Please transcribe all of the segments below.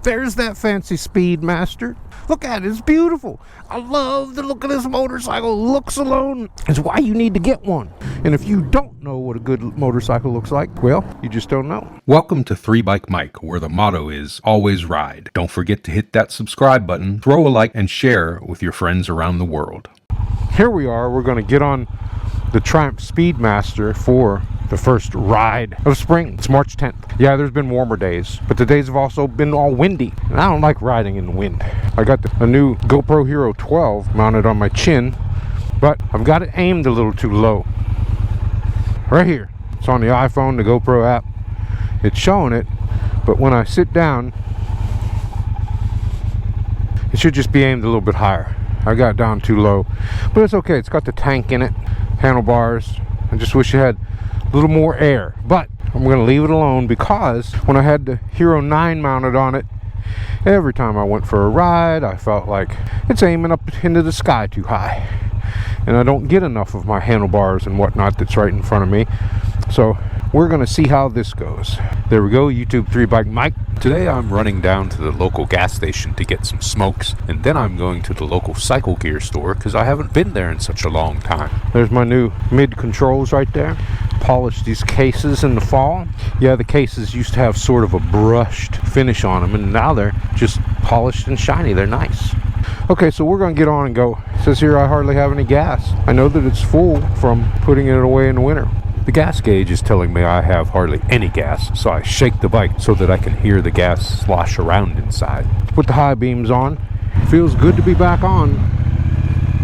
There's that fancy Speedmaster. Look at it, it's beautiful. I love the look of this motorcycle. Looks alone is why you need to get one. And if you don't know what a good motorcycle looks like, well, you just don't know. Welcome to 3 Bike Mike, where the motto is always ride. Don't forget to hit that subscribe button, throw a like, and share with your friends around the world. Here we are, we're going to get on the Triumph Speedmaster for the first ride of spring. It's March 10th. Yeah, there's been warmer days, but the days have also been all windy, and I don't like riding in the wind. I got a new GoPro Hero 12 mounted on my chin, but I've got it aimed a little too low. Right here. It's on the iPhone, the GoPro app. It's showing it, but when I sit down, it should just be aimed a little bit higher. I got it down too low, but it's okay. It's got the tank in it, handlebars. I just wish it had a little more air, but I'm going to leave it alone because when I had the Hero 9 mounted on it, every time I went for a ride, I felt like it's aiming up into the sky too high, and I don't get enough of my handlebars and whatnot that's right in front of me. So we're going to see how this goes. There we go, YouTube 3 Bike Mike. Today I'm running down to the local gas station to get some smokes, and then I'm going to the local cycle gear store because I haven't been there in such a long time. There's my new mid controls right there. Polished these cases in the fall. Yeah, the cases used to have sort of a brushed finish on them, and now they're just polished and shiny. They're nice. Okay, so we're going to get on and go. It says here I hardly have any gas. I know that it's full from putting it away in the winter. The gas gauge is telling me I have hardly any gas, so I shake the bike so that I can hear the gas slosh around inside. Put the high beams on. Feels good to be back on.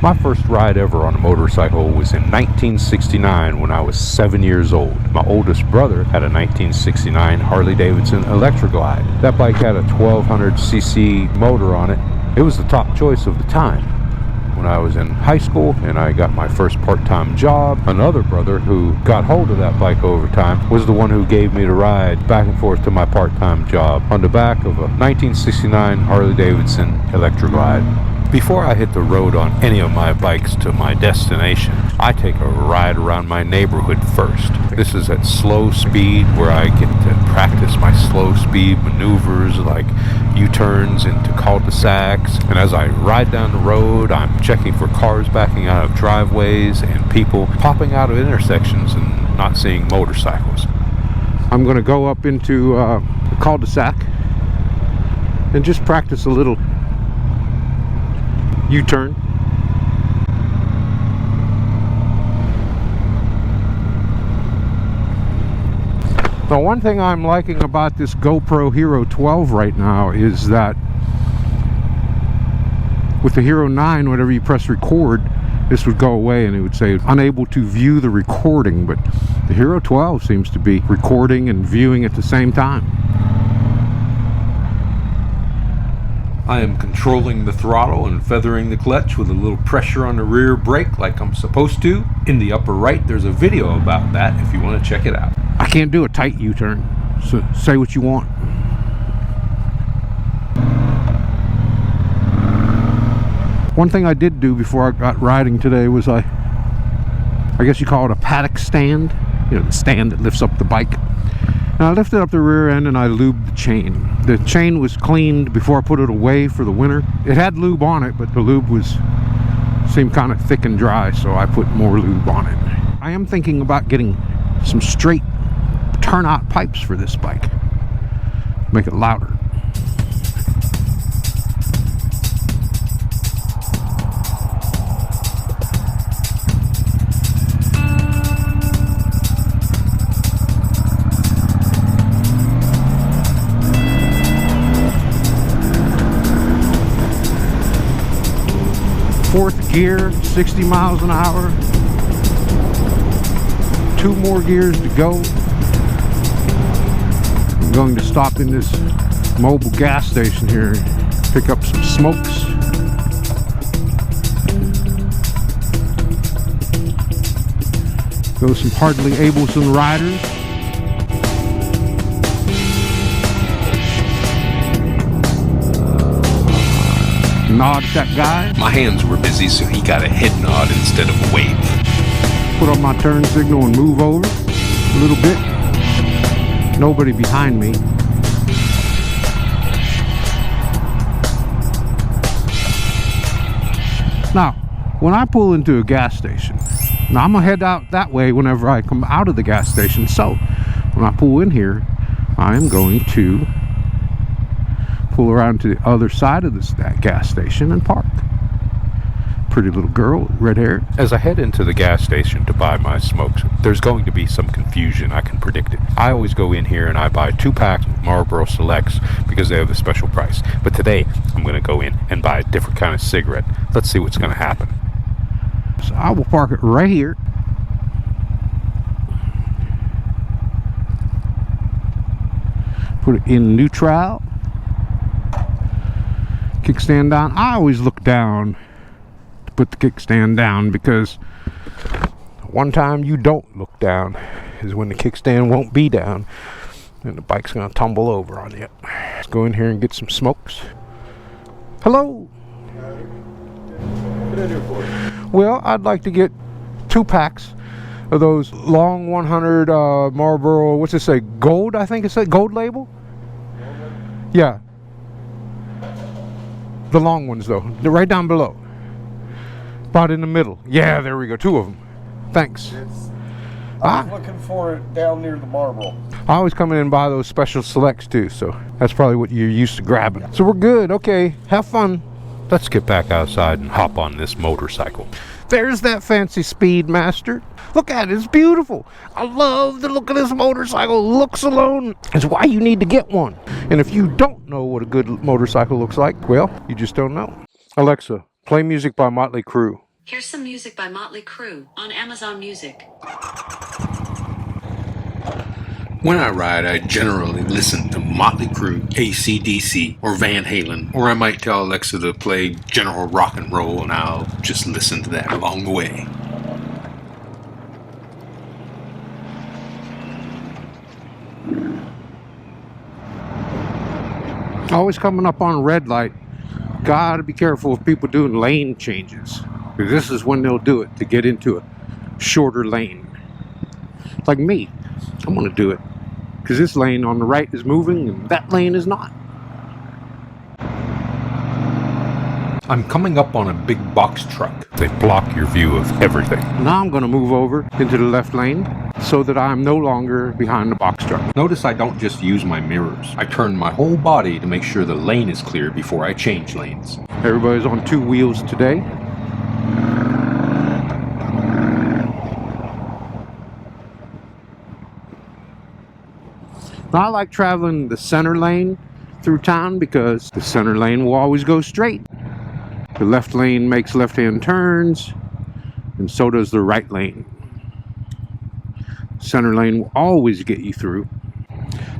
My first ride ever on a motorcycle was in 1969 when I was 7 years old. My oldest brother had a 1969 Harley-Davidson Electroglide. That bike had a 1200cc motor on it. It was the top choice of the time. When I was in high school and I got my first part-time job, another brother who got hold of that bike over time was the one who gave me the ride back and forth to my part-time job on the back of a 1969 Harley-Davidson Electroglide. Before I hit the road on any of my bikes to my destination, I take a ride around my neighborhood first. This is at slow speed where I get to practice my slow speed maneuvers like U-turns into cul-de-sacs. And as I ride down the road, I'm checking for cars backing out of driveways and people popping out of intersections and not seeing motorcycles. I'm going to go up into the cul-de-sac and just practice a little U-turn. Now, one thing I'm liking about this GoPro Hero 12 right now is that with the Hero 9, whenever you press record, this would go away and it would say unable to view the recording, but the Hero 12 seems to be recording and viewing at the same time. I am controlling the throttle and feathering the clutch with a little pressure on the rear brake like I'm supposed to. In the upper right, there's a video about that if you want to check it out. I can't do a tight U-turn, so say what you want. One thing I did do before I got riding today was I guess you call it a paddock stand. You know, the stand that lifts up the bike. And I lifted up the rear end and I lubed the chain. The chain was cleaned before I put it away for the winter. It had lube on it, but the lube seemed kind of thick and dry, so I put more lube on it. I am thinking about getting some straight turnout pipes for this bike. Make it louder. Fourth gear, 60 miles an hour. 2 more gears to go. I'm going to stop in this mobile gas station here and pick up some smokes. Go some hardly Ableson riders. Nod that guy. My hands were busy, so he got a head nod instead of a wave. Put on my turn signal and move over a little bit. Nobody behind me. Now, when I pull into a gas station, now I'm gonna head out that way whenever I come out of the gas station. So when I pull in here, I am going to pull around to the other side of this gas station and park. Pretty little girl with red hair. As I head into the gas station to buy my smokes, there's going to be some confusion. I can predict it. I always go in here and I buy 2 packs of Marlboro Selects because they have a special price. But today I'm going to go in and buy a different kind of cigarette. Let's see what's going to happen. So I will park it right here. Put it in neutral. Kickstand down. I always look down to put the kickstand down, because one time you don't look down is when the kickstand won't be down and the bike's gonna tumble over on you. Let's go in here and get some smokes. Hello. What can I do for you? Well, I'd like to get 2 packs of those long 100 Marlboro, what's it say, gold, I think it's a gold label? Yeah. The long ones though, they're right down below. About in the middle. Yeah, there we go, 2 of them. Thanks. I was looking for it down near the Marlboro. I always come in and buy those special selects too, so that's probably what you're used to grabbing. So we're good, okay, have fun. Let's get back outside and hop on this motorcycle. There's that fancy Speedmaster. Look at it, it's beautiful. I love the look of this motorcycle. Looks alone is why you need to get one. And if you don't know what a good motorcycle looks like, well, you just don't know. Alexa, play music by Motley Crue. Here's some music by Motley Crue on Amazon Music. When I ride, I generally listen to Motley Crue, AC/DC, or Van Halen, or I might tell Alexa to play general rock and roll, and I'll just listen to that along the way. Always coming up on red light. Gotta be careful of people doing lane changes, because this is when they'll do it to get into a shorter lane. Like me, I'm gonna do it because this lane on the right is moving and that lane is not. I'm coming up on a big box truck. They block your view of everything. Now I'm gonna move over into the left lane so that I'm no longer behind the box truck. Notice I don't just use my mirrors. I turn my whole body to make sure the lane is clear before I change lanes. Everybody's on 2 wheels today. Now, I like traveling the center lane through town because the center lane will always go straight. The left lane makes left-hand turns, and so does the right lane. Center lane will always get you through.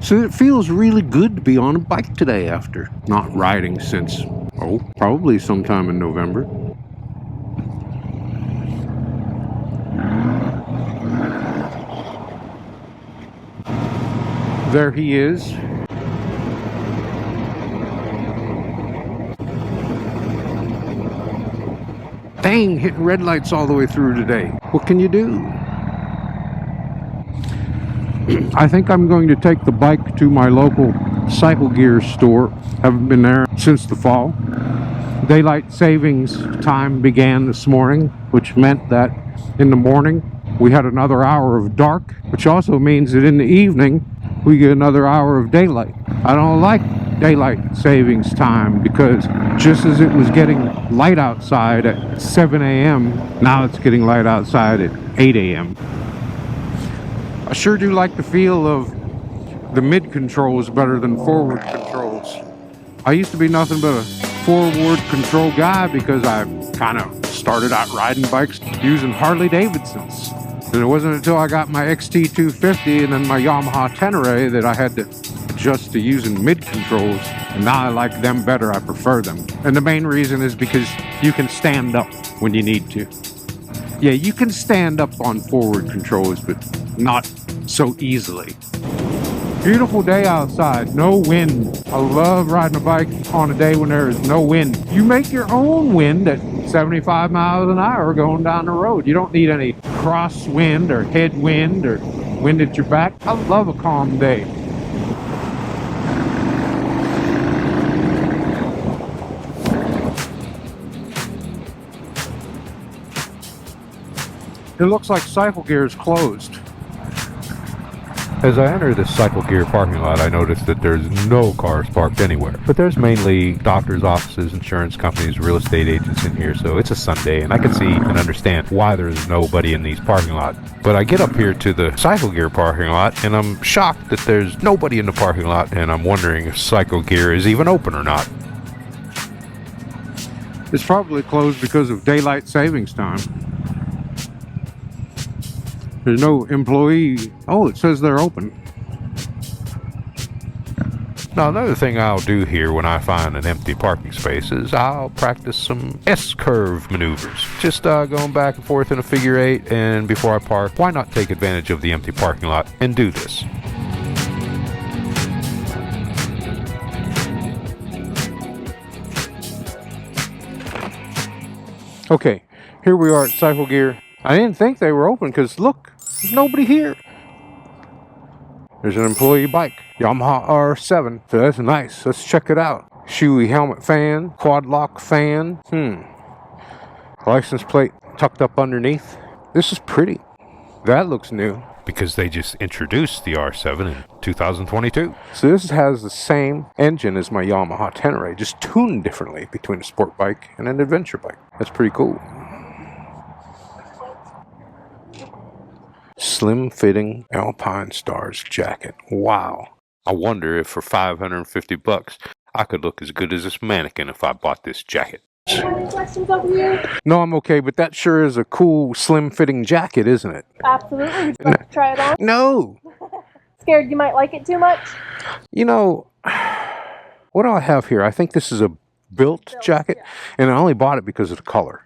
So it feels really good to be on a bike today after not riding since, probably sometime in November. There he is. Dang, hitting red lights all the way through today. What can you do? I think I'm going to take the bike to my local cycle gear store. Haven't been there since the fall. Daylight savings time began this morning, which meant that in the morning we had another hour of dark, which also means that in the evening we get another hour of daylight. I don't like daylight savings time because just as it was getting light outside at 7 a.m., now it's getting light outside at 8 a.m. I sure do like the feel of the mid controls better than forward controls. I used to be nothing but a forward control guy because I kind of started out riding bikes using Harley Davidsons. And it wasn't until I got my XT250 and then my Yamaha Tenere that I had to adjust to using mid controls. And now I like them better, I prefer them. And the main reason is because you can stand up when you need to. Yeah, you can stand up on forward controls, but not so easily. Beautiful day outside, no wind. I love riding a bike on a day when there is no wind. You make your own wind at 75 miles an hour going down the road. You don't need any crosswind or headwind or wind at your back. I love a calm day. It looks like Cycle Gear is closed. As I enter this Cycle Gear parking lot, I notice that there's no cars parked anywhere. But there's mainly doctors' offices, insurance companies, real estate agents in here, so it's a Sunday, and I can see and understand why there's nobody in these parking lots. But I get up here to the Cycle Gear parking lot, and I'm shocked that there's nobody in the parking lot, and I'm wondering if Cycle Gear is even open or not. It's probably closed because of daylight savings time. There's no employee. Oh, it says they're open. Now, another thing I'll do here when I find an empty parking space is I'll practice some S-curve maneuvers. Just going back and forth in a figure eight, and before I park, why not take advantage of the empty parking lot and do this? Okay, here we are at Cycle Gear. I didn't think they were open because look, there's nobody here. There's an employee bike, Yamaha R7. So that's nice. Let's check it out. Shoei helmet fan, quad lock fan. License plate tucked up underneath. This is pretty. That looks new. Because they just introduced the R7 in 2022. So this has the same engine as my Yamaha Tenere, just tuned differently between a sport bike and an adventure bike. That's pretty cool. Slim fitting Alpine Stars jacket. Wow. I wonder if for $550 I could look as good as this mannequin if I bought this jacket. Any questions over here? No, I'm okay, but that sure is a cool slim fitting jacket, isn't it? Absolutely. Would you like to try it on? No. Scared you might like it too much? You know, what do I have here? I think this is a built jacket, and I only bought it because of the color.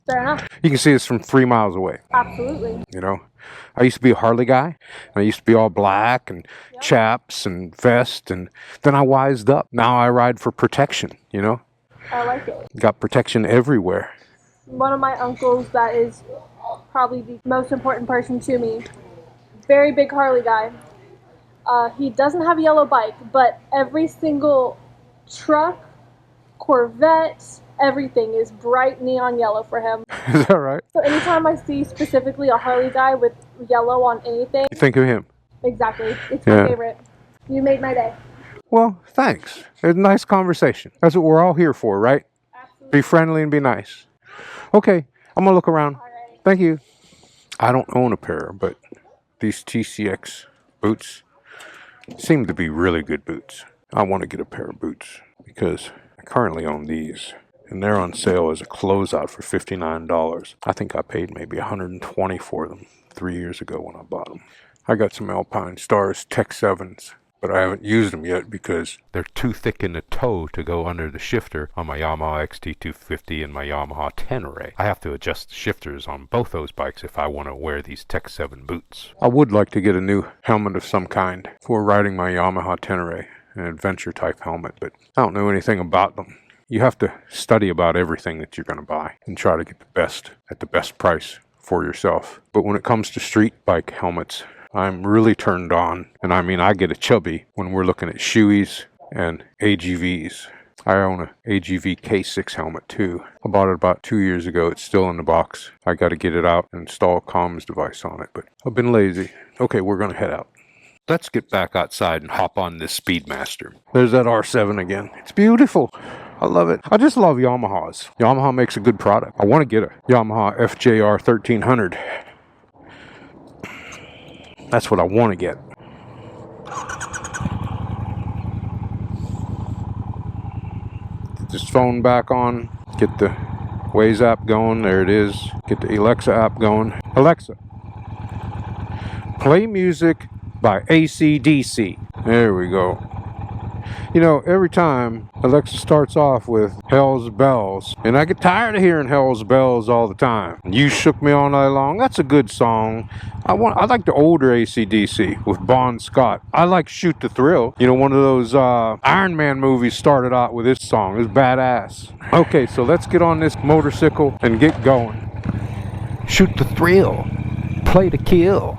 Fair enough. You can see it's from 3 miles away. Absolutely. You know, I used to be a Harley guy, and I used to be all black and chaps and vest, and then I wised up. Now I ride for protection, you know. I like it. Got protection everywhere. One of my uncles that is probably the most important person to me. Very big Harley guy. He doesn't have a yellow bike, but every single truck, Corvette, everything is bright neon yellow for him. Is that right? So anytime I see specifically a Harley guy with yellow on anything, You think of him. exactly, it's my favorite. You made my day. Well, thanks. It's a nice conversation. That's what we're all here for, right? Absolutely. Be friendly and be nice. Okay, I'm going to look around. All right. Thank you. I don't own a pair, but these TCX boots seem to be really good boots. I want to get a pair of boots because I currently own these, and they're on sale as a closeout for $59. I think I paid maybe $120 for them 3 years ago when I bought them. I got some Alpine Stars Tech 7s. But I haven't used them yet because they're too thick in the toe to go under the shifter on my Yamaha XT250 and my Yamaha Tenere. I have to adjust the shifters on both those bikes if I want to wear these Tech 7 boots. I would like to get a new helmet of some kind for riding my Yamaha Tenere, an adventure type helmet, but I don't know anything about them. You have to study about everything that you're going to buy and try to get the best at the best price for yourself. But when it comes to street bike helmets, I'm really turned on, and I mean I get a chubby when we're looking at Shoeis and AGVs. I own a AGV K6 helmet too. I bought it about 2 years ago. It's still in the box. I got to get it out and install a comms device on it, but I've been lazy. Okay, we're going to head out. Let's get back outside and hop on this Speedmaster. There's that R7 again. It's beautiful. I love it. I just love Yamahas. Yamaha makes a good product. I want to get a Yamaha FJR 1300. That's what I want to get. Get this phone back on. Get the Waze app going. There it is. Get the Alexa app going. Alexa, play music by AC/DC. There we go. You know, every time Alexa starts off with Hell's Bells, and I get tired of hearing Hell's Bells all the time. You Shook Me All Night Long, that's a good song. I like the older AC/DC with Bon Scott. I like Shoot the Thrill. You know, one of those Iron Man movies started out with this song. It was badass. Okay, so let's get on this motorcycle and get going. Shoot the thrill, play to kill.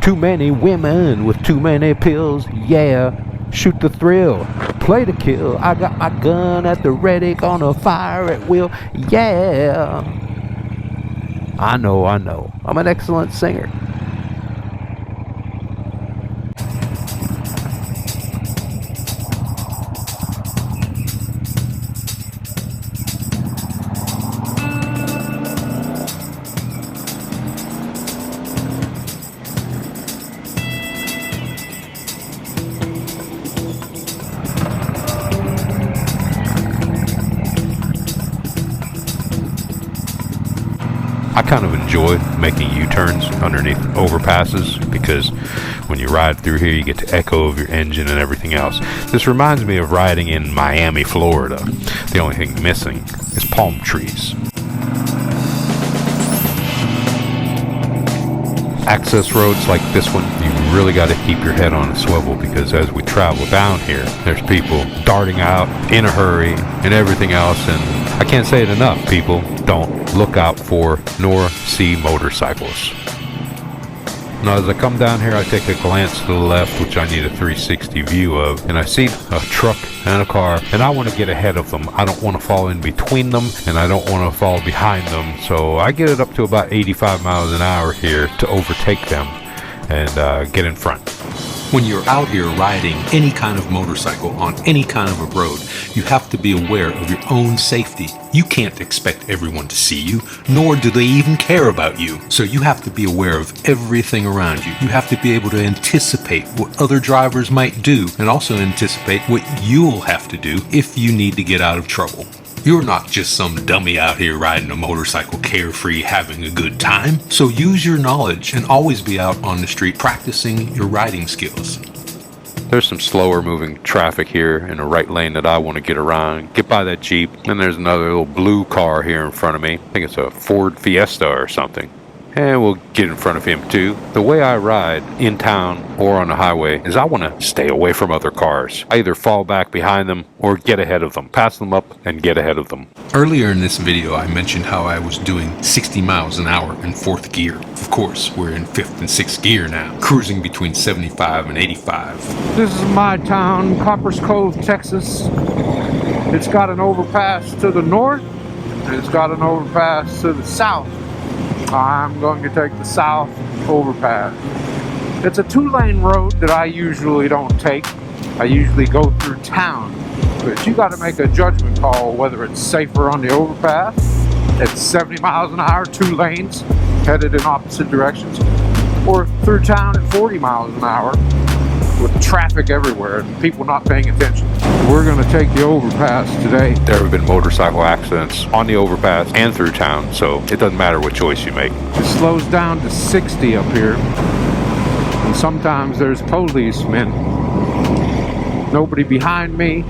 Too many women with too many pills, yeah. Shoot the thrill, play to kill. I got my gun at the ready, gonna fire at will, yeah. I know. I'm an excellent singer. I kind of enjoy making U-turns underneath overpasses because when you ride through here you get the echo of your engine and everything else. This reminds me of riding in Miami, Florida. The only thing missing is palm trees. Access roads like this one, you really got to keep your head on a swivel because as we travel down here, there's people darting out in a hurry and everything else, and I can't say it enough, people, don't look out for nor see motorcycles. Now as I come down here, I take a glance to the left, which I need a 360 view of, and I see a truck and a car, and I want to get ahead of them. I don't want to fall in between them, and I don't want to fall behind them, so I get it up to about 85 miles an hour here to overtake them and get in front. When you're out here riding any kind of motorcycle on any kind of a road, you have to be aware of your own safety. You can't expect everyone to see you, nor do they even care about you. So you have to be aware of everything around you. You have to be able to anticipate what other drivers might do and also anticipate what you'll have to do if you need to get out of trouble. You're not just some dummy out here riding a motorcycle carefree having a good time. So use your knowledge and always be out on the street practicing your riding skills. There's some slower moving traffic here in the right lane that I want to get around, get by that Jeep. Then there's another little blue car here in front of me. I think it's a Ford Fiesta or something. And we'll get in front of him too. The way I ride in town or on the highway is I want to stay away from other cars. I either fall back behind them or get ahead of them, pass them up and get ahead of them. Earlier in this video, I mentioned how I was doing 60 miles an hour in 4th gear. Of course, we're in 5th and 6th gear now, cruising between 75 and 85. This is my town, Copperas, Cove, Texas. It's got an overpass to the north, and it's got an overpass to the south. I'm going to take the south overpass. It's a 2-lane road that I usually don't take. I usually go through town. But you got to make a judgment call whether it's safer on the overpass at 70 miles an hour, 2 lanes, headed in opposite directions, or through town at 40 miles an hour with traffic everywhere and people not paying attention. We're going to take the overpass today. There have been motorcycle accidents on the overpass and through town, so it doesn't matter what choice you make. It slows down to 60 up here, and sometimes there's policemen. Nobody behind me.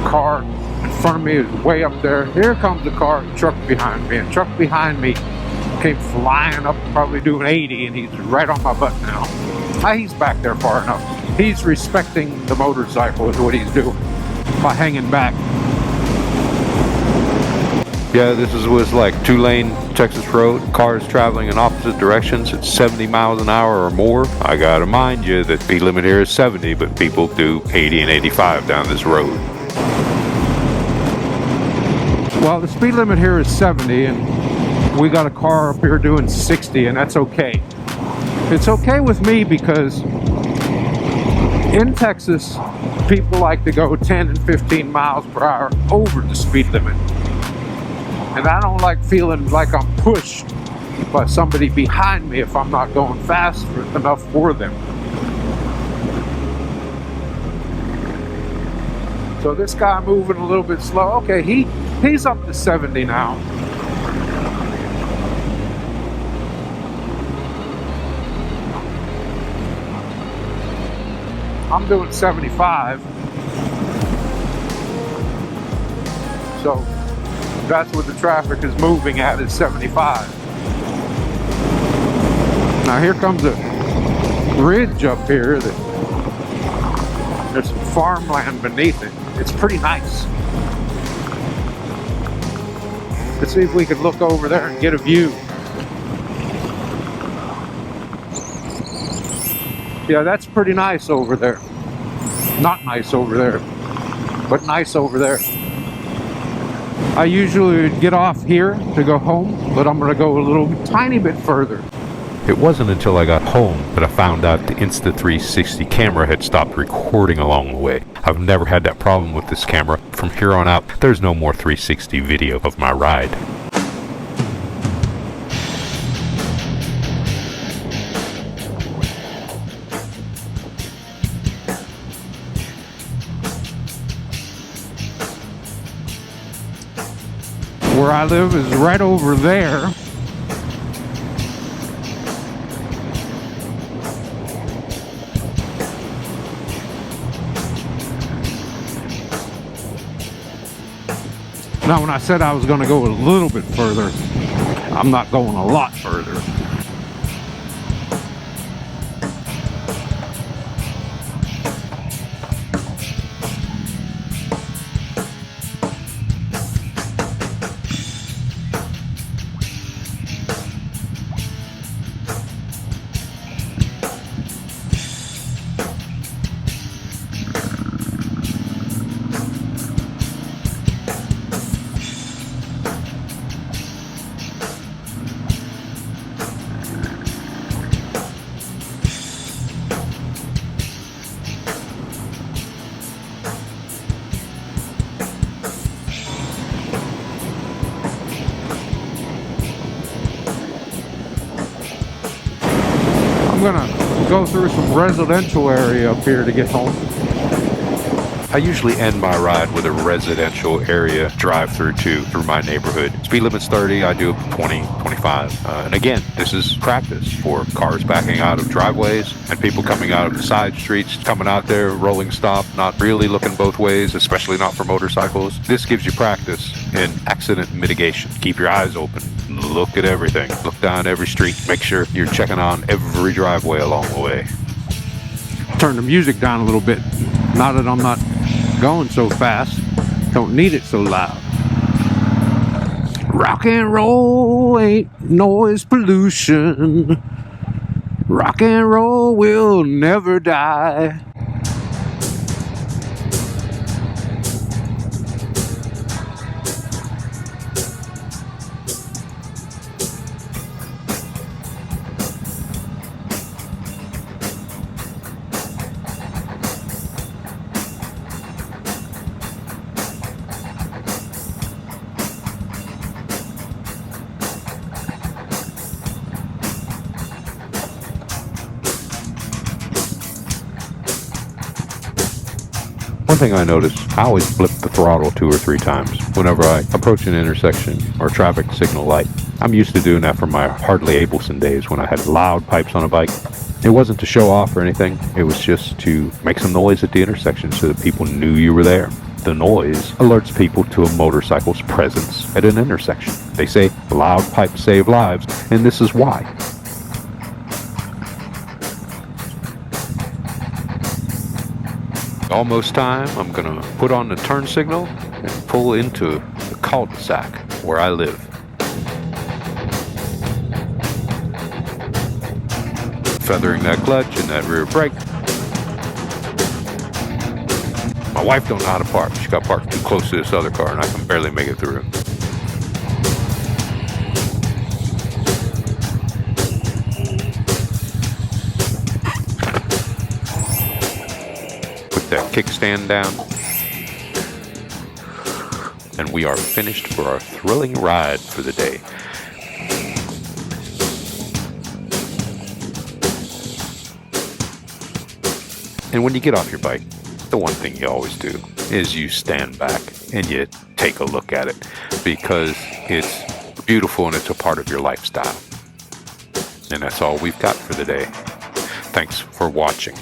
Car in front of me is way up there. Here comes the car, truck behind me. And truck behind me came flying up, probably doing 80, and he's right on my butt now. He's back there far enough. He's respecting the motorcycle is what he's doing by hanging back. Yeah, this was like 2-lane Texas road, cars traveling in opposite directions at 70 miles an hour or more. I gotta mind you that speed limit here is 70, but people do 80 and 85 down this road. Well, the speed limit here is 70, and we got a car up here doing 60, and that's okay. It's okay with me because in Texas, people like to go 10 and 15 miles per hour over the speed limit. And I don't like feeling like I'm pushed by somebody behind me if I'm not going fast enough for them. So this guy moving a little bit slow. Okay, he's up to 70 now. I'm doing 75. So that's what the traffic is moving at, is 75. Now here comes a ridge up here that there's some farmland beneath it. It's pretty nice. Let's see if we could look over there and get a view. Yeah, that's pretty nice over there. Not nice over there, but nice over there. I usually would get off here to go home, but I'm gonna go a little tiny bit further. It wasn't until I got home that I found out the Insta360 camera had stopped recording along the way. I've never had that problem with this camera. From here on out, there's no more 360 video of my ride. Where I live is right over there. Now, when I said I was going to go a little bit further, I'm not going a lot further. I'm gonna go through some residential area up here to get home. I usually end my ride with a residential area drive-through through my neighborhood. Speed limit's 30, I do 20, 25. And again, this is practice for cars backing out of driveways and people coming out of the side streets, coming out there, rolling stop, not really looking both ways, especially not for motorcycles. This gives you practice in accident mitigation. Keep your eyes open. Look at everything. Look down every street. Make sure you're checking on every driveway along the way. Turn the music down a little bit. Now that I'm not going so fast, don't need it so loud. Rock and roll ain't noise pollution. Rock and roll will never die. One thing I noticed, I always flip the throttle 2 or 3 times whenever I approach an intersection or traffic signal light. I'm used to doing that from my Harley Abelson days when I had loud pipes on a bike. It wasn't to show off or anything, it was just to make some noise at the intersection so that people knew you were there. The noise alerts people to a motorcycle's presence at an intersection. They say loud pipes save lives, and this is why. Almost time. I'm gonna put on the turn signal and pull into the cul-de-sac where I live. Feathering that clutch and that rear brake. My wife don't know how to park. She got parked too close to this other car and I can barely make it through. That kickstand down, and we are finished for our thrilling ride for the day. And when you get off your bike, the one thing you always do is you stand back and you take a look at it because it's beautiful and it's a part of your lifestyle. And that's all we've got for the day. Thanks for watching.